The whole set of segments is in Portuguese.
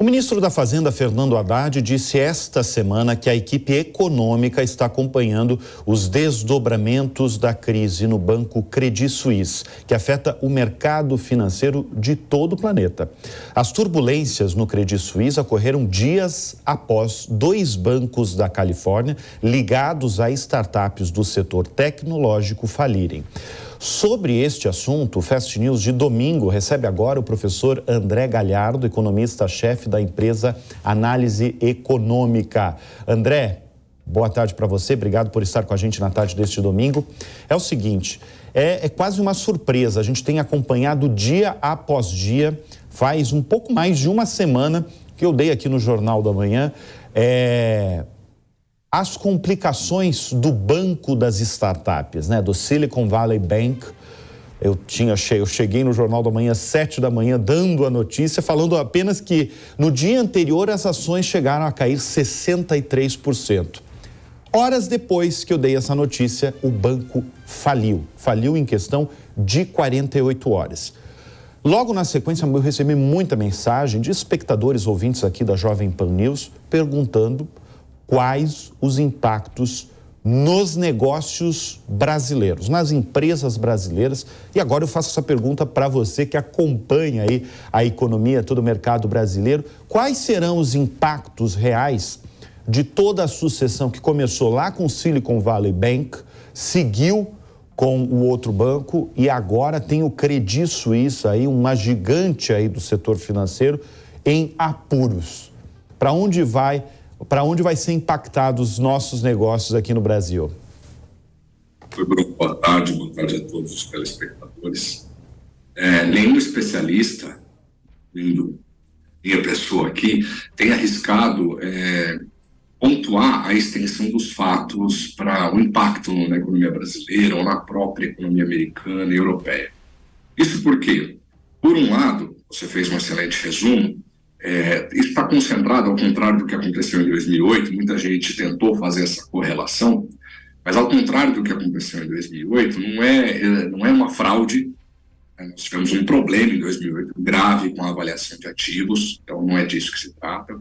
O ministro da Fazenda, Fernando Haddad, disse esta semana que a equipe econômica está acompanhando os desdobramentos da crise no banco Credit Suisse, que afeta o mercado financeiro de todo o planeta. As turbulências no Credit Suisse ocorreram dias após 2 bancos da Califórnia ligados a startups do setor tecnológico falirem. Sobre este assunto, o Fast News de domingo recebe agora o professor André Galhardo, economista-chefe da empresa Análise Econômica. André, boa tarde para você, obrigado por estar com a gente na tarde deste domingo. É o seguinte, é quase uma surpresa, a gente tem acompanhado dia após dia, faz um pouco mais de uma semana que eu dei aqui no Jornal da Manhã, as complicações do banco das startups, né, do Silicon Valley Bank. Eu cheguei no Jornal da Manhã às 7 da manhã dando a notícia, falando apenas que no dia anterior as ações chegaram a cair 63%. Horas depois que eu dei essa notícia, o banco faliu em questão de 48 horas. Logo na sequência, eu recebi muita mensagem de espectadores ouvintes aqui da Jovem Pan News perguntando quais os impactos nos negócios brasileiros, nas empresas brasileiras. E agora eu faço essa pergunta para você que acompanha aí a economia, todo o mercado brasileiro. Quais serão os impactos reais de toda a sucessão que começou lá com o Silicon Valley Bank, seguiu com o outro banco e agora tem o Credit Suisse aí, uma gigante aí do setor financeiro em apuros? Para onde vai ser impactados os nossos negócios aqui no Brasil? Boa tarde a todos os telespectadores. Nenhum especialista, minha pessoa aqui, tem arriscado pontuar a extensão dos fatos para o impacto na economia brasileira ou na própria economia americana e europeia. Isso porque, por um lado, você fez um excelente resumo, isso está concentrado, ao contrário do que aconteceu em 2008, muita gente tentou fazer essa correlação, mas ao contrário do que aconteceu em 2008, não é uma fraude. Nós tivemos um problema em 2008 grave com a avaliação de ativos, então não é disso que se trata.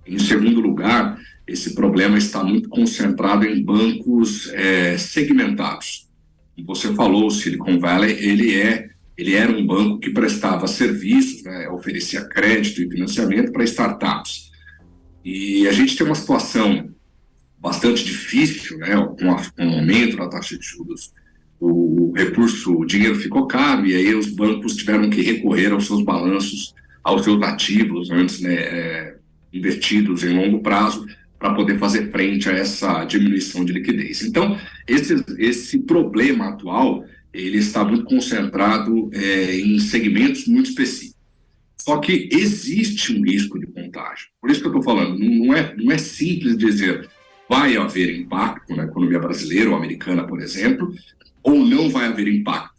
Em segundo lugar, esse problema está muito concentrado em bancos segmentados. Como você falou, o Silicon Valley, ele era um banco que prestava serviços, né, oferecia crédito e financiamento para startups. E a gente tem uma situação bastante difícil, né, com o aumento da taxa de juros. O dinheiro ficou caro e aí os bancos tiveram que recorrer aos seus balanços, aos seus ativos, antes investidos em longo prazo, para poder fazer frente a essa diminuição de liquidez. Então, esse problema atual, ele está muito concentrado em segmentos muito específicos. Só que existe um risco de contágio. Por isso que eu estou falando, não é simples dizer vai haver impacto na economia brasileira ou americana, por exemplo, ou não vai haver impacto.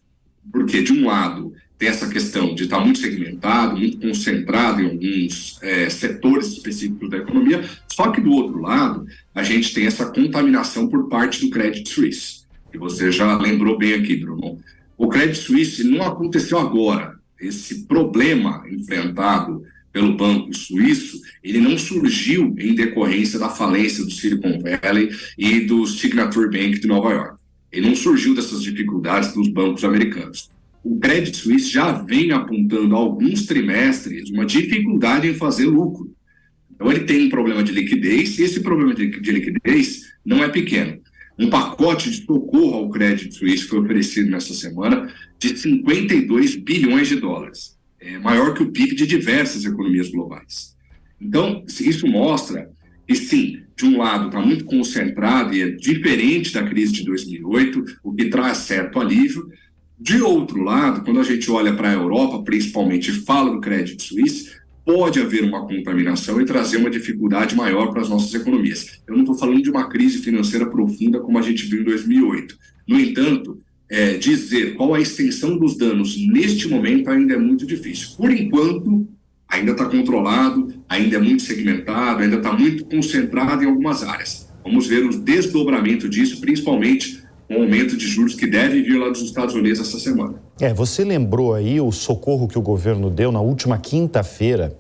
Porque, de um lado, tem essa questão de estar muito segmentado, muito concentrado em alguns setores específicos da economia, só que, do outro lado, a gente tem essa contaminação por parte do Credit Suisse. E você já lembrou bem aqui, Bruno. O Credit Suisse não aconteceu agora. Esse problema enfrentado pelo banco suíço, ele não surgiu em decorrência da falência do Silicon Valley e do Signature Bank de Nova York. Ele não surgiu dessas dificuldades dos bancos americanos. O Credit Suisse já vem apontando há alguns trimestres uma dificuldade em fazer lucro. Então, ele tem um problema de liquidez, e esse problema de liquidez não é pequeno. Um pacote de socorro ao Credit Suisse foi oferecido nessa semana de 52 bilhões de dólares. É maior que o PIB de diversas economias globais. Então, isso mostra que, sim, de um lado está muito concentrado e é diferente da crise de 2008, o que traz certo alívio. De outro lado, quando a gente olha para a Europa, principalmente, e fala do Credit Suisse, pode haver uma contaminação e trazer uma dificuldade maior para as nossas economias. Eu não estou falando de uma crise financeira profunda como a gente viu em 2008. No entanto, dizer qual a extensão dos danos neste momento ainda é muito difícil. Por enquanto, ainda está controlado, ainda é muito segmentado, ainda está muito concentrado em algumas áreas. Vamos ver o desdobramento disso, principalmente com o aumento de juros que deve vir lá dos Estados Unidos essa semana. Você lembrou aí o socorro que o governo deu na última quinta-feira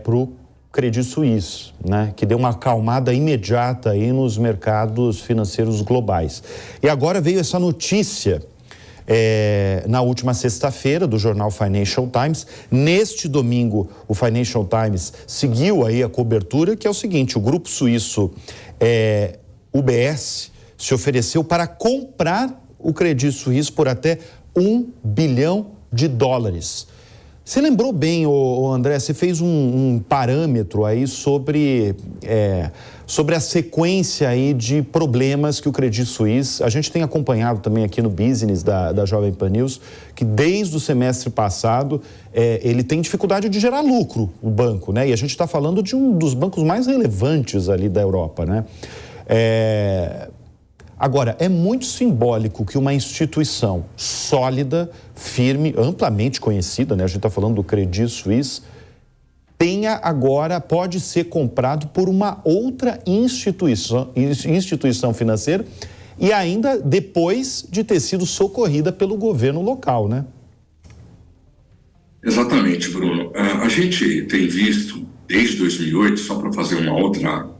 para o Credit Suisse, né, que deu uma acalmada imediata aí nos mercados financeiros globais. E agora veio essa notícia na última sexta-feira do jornal Financial Times. Neste domingo, o Financial Times seguiu aí a cobertura, que é o seguinte: o grupo suíço UBS se ofereceu para comprar o Credit Suisse por até $1 bilhão. Você lembrou bem, André, você fez um parâmetro aí sobre a sequência aí de problemas que o Credit Suisse, a gente tem acompanhado também aqui no Business da Jovem Pan News, que desde o semestre passado ele tem dificuldade de gerar lucro, o banco, né? E a gente está falando de um dos bancos mais relevantes ali da Europa, né? Agora, é muito simbólico que uma instituição sólida, firme, amplamente conhecida, né? A gente está falando do Credit Suisse, pode ser comprado por uma outra instituição financeira, e ainda depois de ter sido socorrida pelo governo local, né? Exatamente, Bruno. A gente tem visto, desde 2008, só para fazer uma outra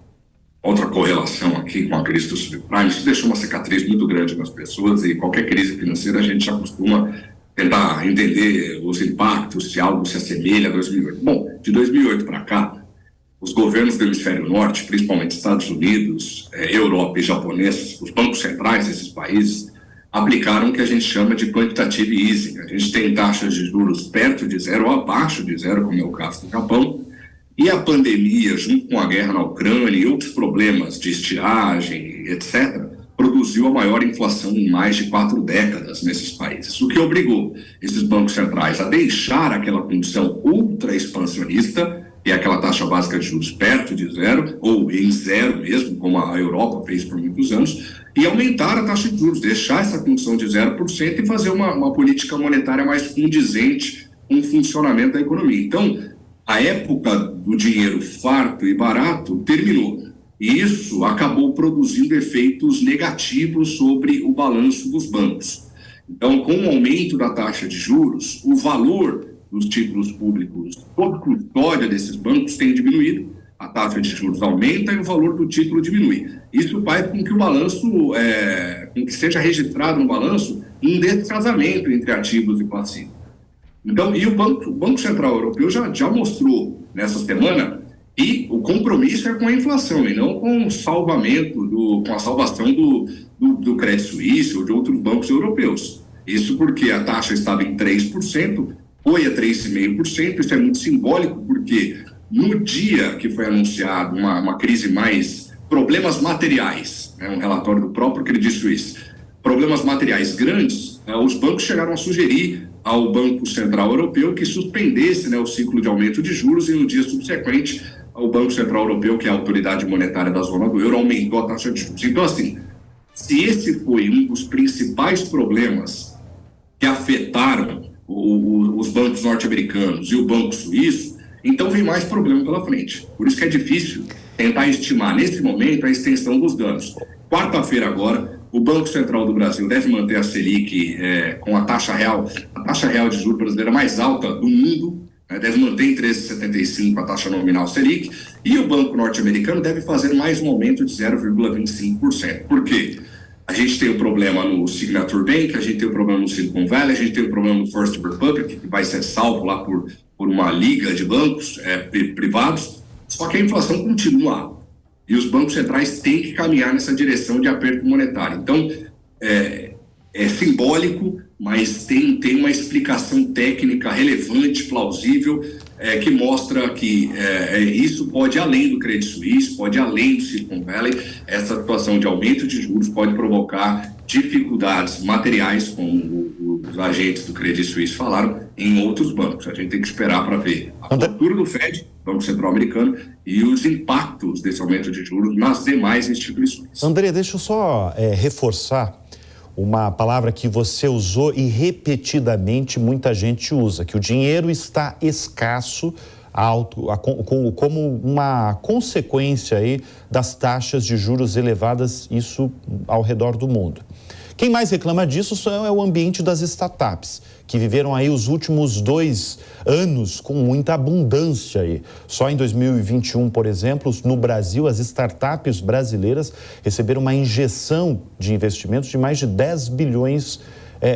correlação aqui com a crise do subprime, isso deixou uma cicatriz muito grande nas pessoas, e qualquer crise financeira a gente já costuma tentar entender os impactos, se algo se assemelha a 2008. Bom, de 2008 para cá, os governos do hemisfério norte, principalmente Estados Unidos, Europa e japoneses, os bancos centrais desses países, aplicaram o que a gente chama de quantitative easing. A gente tem taxas de juros perto de zero ou abaixo de zero, como é o caso do Japão. E a pandemia, junto com a guerra na Ucrânia e outros problemas de estiagem, etc., produziu a maior inflação em mais de 4 décadas nesses países, o que obrigou esses bancos centrais a deixar aquela condição ultra expansionista, e aquela taxa básica de juros perto de zero, ou em zero mesmo, como a Europa fez por muitos anos, e aumentar a taxa de juros, deixar essa condição de 0% e fazer uma política monetária mais condizente com o funcionamento da economia. Então, a época do dinheiro farto e barato terminou. E isso acabou produzindo efeitos negativos sobre o balanço dos bancos. Então, com o aumento da taxa de juros, o valor dos títulos públicos sob custódia desses bancos tem diminuído, a taxa de juros aumenta e o valor do título diminui. Isso faz com que o balanço, com que seja registrado no balanço um descasamento entre ativos e passivos. Então, e o Banco Central Europeu já mostrou nessa semana que o compromisso é com a inflação e não com o salvamento, com a salvação do Credit Suisse ou de outros bancos europeus. Isso porque a taxa estava em 3%, foi a 3,5%, isso é muito simbólico porque no dia que foi anunciado uma crise mais problemas materiais, né, um relatório do próprio Credit Suisse, problemas materiais grandes, os bancos chegaram a sugerir ao Banco Central Europeu que suspendesse, né, o ciclo de aumento de juros, e no dia subsequente o Banco Central Europeu, que é a autoridade monetária da zona do euro, aumentou a taxa de juros. Então, assim, se esse foi um dos principais problemas que afetaram os bancos norte-americanos e o Banco Suíço, então vem mais problema pela frente. Por isso que é difícil tentar estimar, nesse momento, a extensão dos danos. Quarta-feira agora, o Banco Central do Brasil deve manter a Selic com a taxa real de juros brasileira mais alta do mundo, né, deve manter em 13,75 a taxa nominal Selic, e o Banco Norte-Americano deve fazer mais um aumento de 0,25%. Por quê? A gente tem um problema no Signature Bank, a gente tem um problema no Silicon Valley, a gente tem um problema no First Republic, que vai ser salvo lá por uma liga de bancos privados, só que a inflação continua alta. E os bancos centrais têm que caminhar nessa direção de aperto monetário. Então, é simbólico, mas tem uma explicação técnica relevante, plausível, que mostra que isso pode ir além do Credit Suisse, pode ir além do Silicon Valley. Essa situação de aumento de juros pode provocar dificuldades materiais, como os agentes do Credit Suisse falaram, em outros bancos. A gente tem que esperar para ver a postura do Fed, Banco Central Americano, e os impactos desse aumento de juros nas demais instituições. André, deixa eu só reforçar uma palavra que você usou e repetidamente muita gente usa, que o dinheiro está escasso, como uma consequência aí das taxas de juros elevadas, isso ao redor do mundo. Quem mais reclama disso é o ambiente das startups, que viveram aí os últimos 2 anos com muita abundância aí. Só em 2021, por exemplo, no Brasil, as startups brasileiras receberam uma injeção de investimentos de mais de 10 bilhões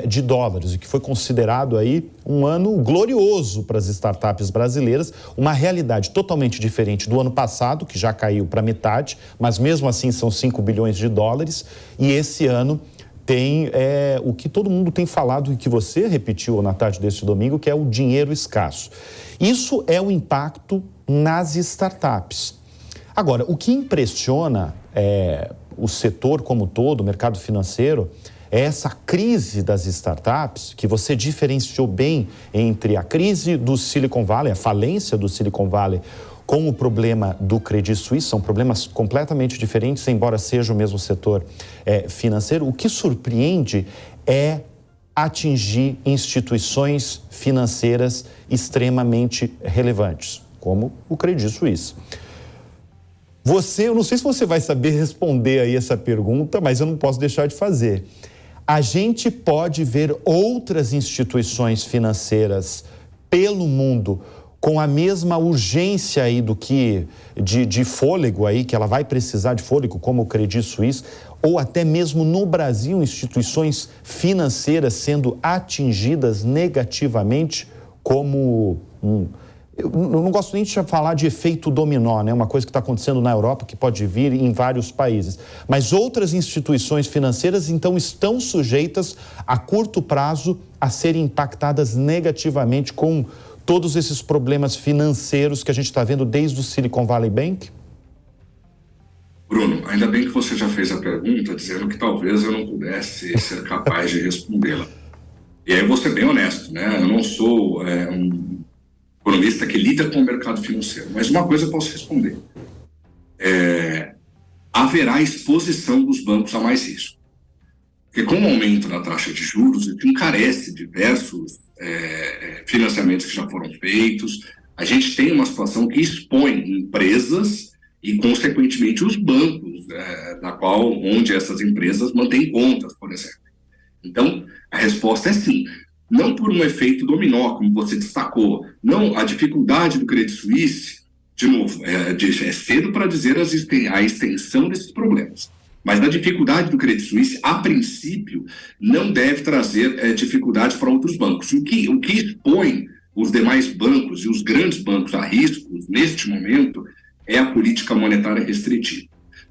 de dólares, o que foi considerado aí um ano glorioso para as startups brasileiras, uma realidade totalmente diferente do ano passado, que já caiu para metade, mas mesmo assim são 5 bilhões de dólares, e esse ano tem o que todo mundo tem falado e que você repetiu na tarde deste domingo, que é o dinheiro escasso. Isso é o impacto nas startups. Agora, o que impressiona o setor como todo, o mercado financeiro, é essa crise das startups, que você diferenciou bem entre a crise do Silicon Valley, a falência do Silicon Valley, com o problema do Credit Suisse. São problemas completamente diferentes, embora seja o mesmo setor financeiro. O que surpreende é atingir instituições financeiras extremamente relevantes, como o Credit Suisse. Eu não sei se você vai saber responder aí essa pergunta, mas eu não posso deixar de fazer. A gente pode ver outras instituições financeiras pelo mundo com a mesma urgência aí de fôlego aí, que ela vai precisar de fôlego, como o Credit Suisse, ou até mesmo no Brasil, instituições financeiras sendo atingidas negativamente como eu não gosto nem de falar de efeito dominó, né? Uma coisa que está acontecendo na Europa, que pode vir em vários países. Mas outras instituições financeiras, então, estão sujeitas, a curto prazo, a serem impactadas negativamente com todos esses problemas financeiros que a gente está vendo desde o Silicon Valley Bank? Bruno, ainda bem que você já fez a pergunta, dizendo que talvez eu não pudesse ser capaz de respondê-la. E aí eu vou ser bem honesto, né? Eu não sou um economista que lida com o mercado financeiro, mas uma coisa eu posso responder. Haverá exposição dos bancos a mais risco. Porque com o aumento da taxa de juros, isso encarece diversos financiamentos que já foram feitos. A gente tem uma situação que expõe empresas e, consequentemente, os bancos, onde essas empresas mantêm contas, por exemplo. Então, a resposta é sim. Não por um efeito dominó, como você destacou. Não, a dificuldade do Credit Suisse, de novo, é cedo para dizer a extensão desses problemas. Mas a dificuldade do Credit Suisse, a princípio, não deve trazer dificuldades para outros bancos. O que expõe os demais bancos e os grandes bancos a riscos, neste momento, é a política monetária restritiva.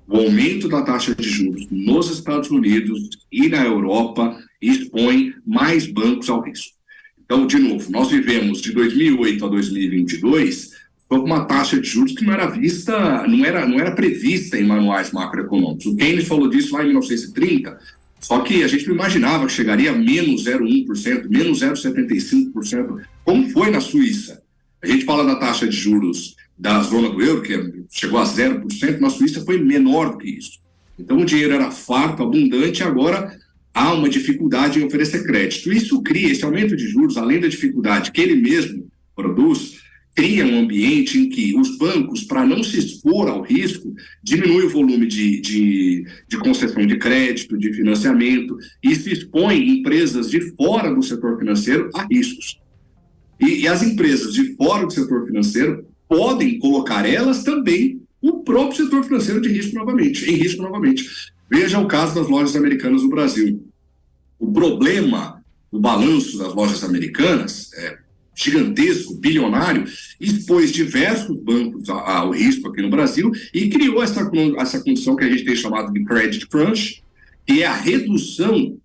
O aumento da taxa de juros nos Estados Unidos e na Europa expõe mais bancos ao risco. Então, de novo, nós vivemos de 2008 a 2022 com uma taxa de juros que não era vista, não era prevista em manuais macroeconômicos. O Keynes falou disso lá em 1930, só que a gente não imaginava que chegaria a menos 0,1%, menos 0,75%, como foi na Suíça. A gente fala da taxa de juros da zona do euro, que chegou a 0%, na Suíça foi menor do que isso. Então, o dinheiro era farto, abundante, e agora há uma dificuldade em oferecer crédito. Isso cria, esse aumento de juros, além da dificuldade que ele mesmo produz, cria um ambiente em que os bancos, para não se expor ao risco, diminui o volume de concessão de crédito, de financiamento, e se expõe empresas de fora do setor financeiro a riscos. E as empresas de fora do setor financeiro podem colocar elas também o próprio setor financeiro em risco novamente. Veja o caso das lojas americanas no Brasil. O problema, o balanço das lojas americanas gigantesco, bilionário, expôs diversos bancos ao risco aqui no Brasil e criou essa condição que a gente tem chamado de credit crunch, que é a redução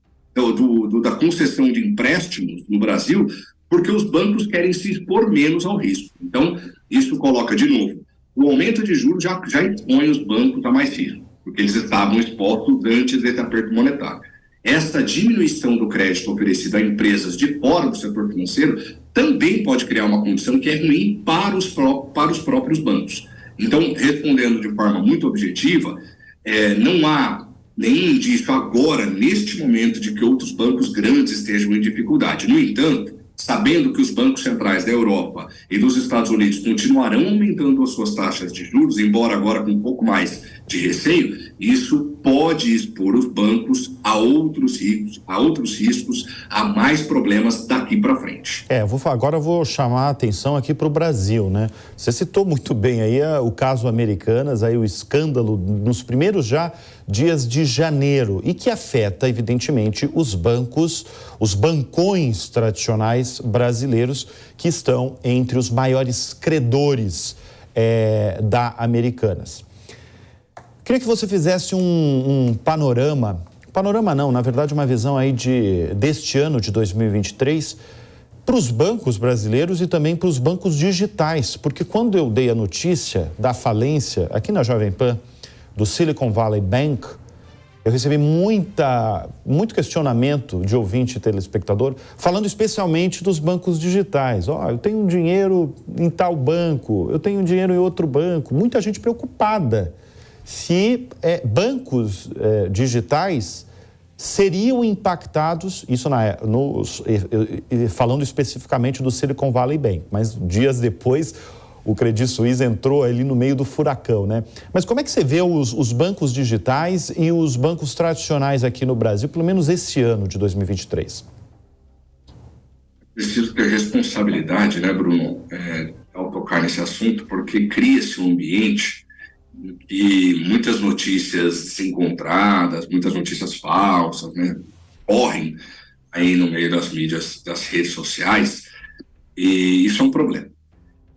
da concessão de empréstimos no Brasil, porque os bancos querem se expor menos ao risco. Então, isso coloca, de novo, o aumento de juros já expõe os bancos a mais risco, porque eles estavam expostos antes desse aperto monetário. Essa diminuição do crédito oferecido a empresas de fora do setor financeiro também pode criar uma condição que é ruim para os próprios bancos. Então, respondendo de forma muito objetiva, não há nenhum indício agora, neste momento, de que outros bancos grandes estejam em dificuldade. No entanto, sabendo que os bancos centrais da Europa e dos Estados Unidos continuarão aumentando as suas taxas de juros, embora agora com um pouco mais de receio, isso pode expor os bancos a outros riscos, a mais problemas daqui para frente. Agora eu vou chamar a atenção aqui para o Brasil, né? Você citou muito bem aí o caso Americanas, aí o escândalo nos primeiros dias de janeiro e que afeta, evidentemente, os bancos, os bancões tradicionais brasileiros que estão entre os maiores credores da Americanas. Queria que você fizesse um panorama não, na verdade uma visão aí deste ano de 2023 para os bancos brasileiros e também para os bancos digitais, porque quando eu dei a notícia da falência aqui na Jovem Pan do Silicon Valley Bank, eu recebi muito questionamento de ouvinte e telespectador, falando especialmente dos bancos digitais. Eu tenho dinheiro em tal banco, eu tenho dinheiro em outro banco, muita gente preocupada se bancos digitais seriam impactados, isso falando especificamente do Silicon Valley Bank, mas dias depois o Credit Suisse entrou ali no meio do furacão, né? Mas como é que você vê os bancos digitais e os bancos tradicionais aqui no Brasil, pelo menos esse ano de 2023? Preciso ter responsabilidade, né, Bruno, ao tocar nesse assunto, porque cria-se um ambiente e muitas notícias desencontradas, muitas notícias falsas, né, correm aí no meio das mídias, das redes sociais, e isso é um problema.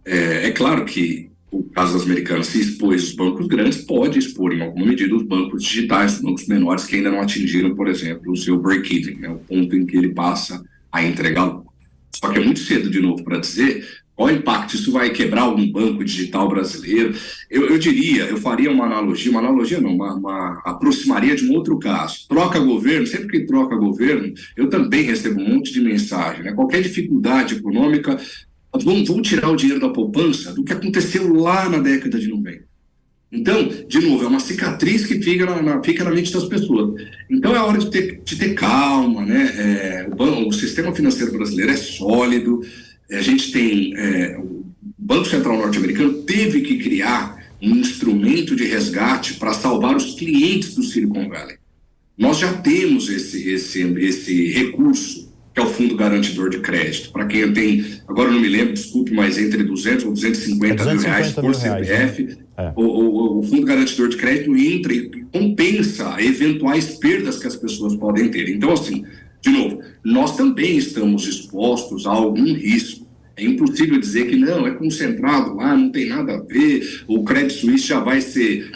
É claro que o caso das Americanas se expôs os bancos grandes, pode expor em alguma medida os bancos digitais, os bancos menores que ainda não atingiram, por exemplo, o seu break-even, né, o ponto em que ele passa a entregar lucro. Só que é muito cedo, de novo, para dizer qual impacto isso vai quebrar algum banco digital brasileiro. Eu faria uma aproximaria de um outro caso. Troca governo, sempre que troca governo, eu também recebo um monte de mensagem, né? Qualquer dificuldade econômica, vamos tirar o dinheiro da poupança do que aconteceu lá na década de 90. Então, de novo, é uma cicatriz que fica na mente das pessoas. Então é hora de ter calma, né? O sistema financeiro brasileiro é sólido. A gente tem, o Banco Central norte-americano teve que criar um instrumento de resgate para salvar os clientes do Silicon Valley. Nós já temos esse recurso, que é o Fundo Garantidor de Crédito. Para quem tem, agora eu não me lembro, desculpe, mas entre 200 ou 250 mil reais por CPF, né? O Fundo Garantidor de Crédito entra e compensa eventuais perdas que as pessoas podem ter. Então, assim, de novo, nós também estamos expostos a algum risco. É impossível dizer que não, é concentrado lá, não tem nada a ver, o Credit Suisse já vai ser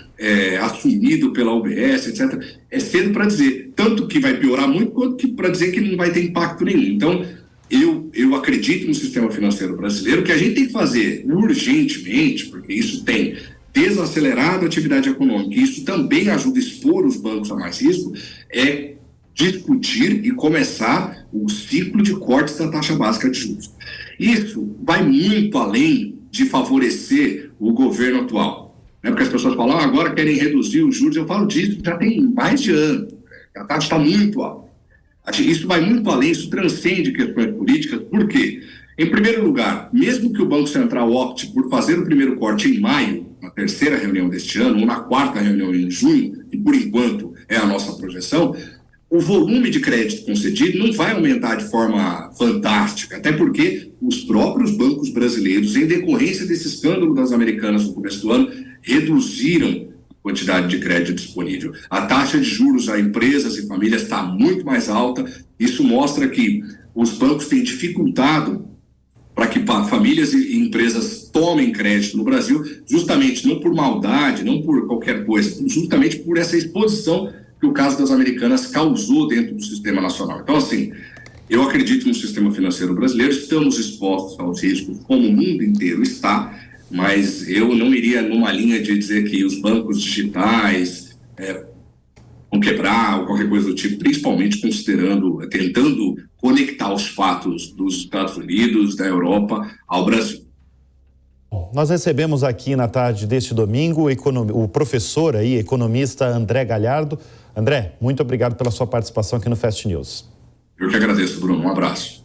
assumido pela UBS, etc. É cedo para dizer, tanto que vai piorar muito, quanto que para dizer que não vai ter impacto nenhum. Então, eu acredito no sistema financeiro brasileiro, que a gente tem que fazer urgentemente, porque isso tem desacelerado a atividade econômica, e isso também ajuda a expor os bancos a mais risco, é discutir e começar o ciclo de cortes da taxa básica de juros. Isso vai muito além de favorecer o governo atual, né? Porque as pessoas falam, agora querem reduzir os juros. Eu falo disso já tem mais de ano, a taxa está muito alta. Isso vai muito além, isso transcende questões políticas. Por quê? Em primeiro lugar, mesmo que o Banco Central opte por fazer o primeiro corte em maio, na terceira reunião deste ano, ou na quarta reunião em junho, e por enquanto é a nossa projeção, o volume de crédito concedido não vai aumentar de forma fantástica, até porque os próprios bancos brasileiros, em decorrência desse escândalo das Americanas no começo do ano, reduziram a quantidade de crédito disponível. A taxa de juros a empresas e famílias está muito mais alta. Isso mostra que os bancos têm dificultado para que famílias e empresas tomem crédito no Brasil, justamente não por maldade, não por qualquer coisa, justamente por essa exposição que o caso das Americanas causou dentro do sistema nacional. Então, assim, eu acredito no sistema financeiro brasileiro, estamos expostos aos riscos, como o mundo inteiro está, mas eu não iria numa linha de dizer que os bancos digitais vão quebrar ou qualquer coisa do tipo, principalmente tentando conectar os fatos dos Estados Unidos, da Europa, ao Brasil. Nós recebemos aqui na tarde deste domingo o professor aí, economista André Galhardo. André, muito obrigado pela sua participação aqui no Fast News. Eu que agradeço, Bruno. Um abraço.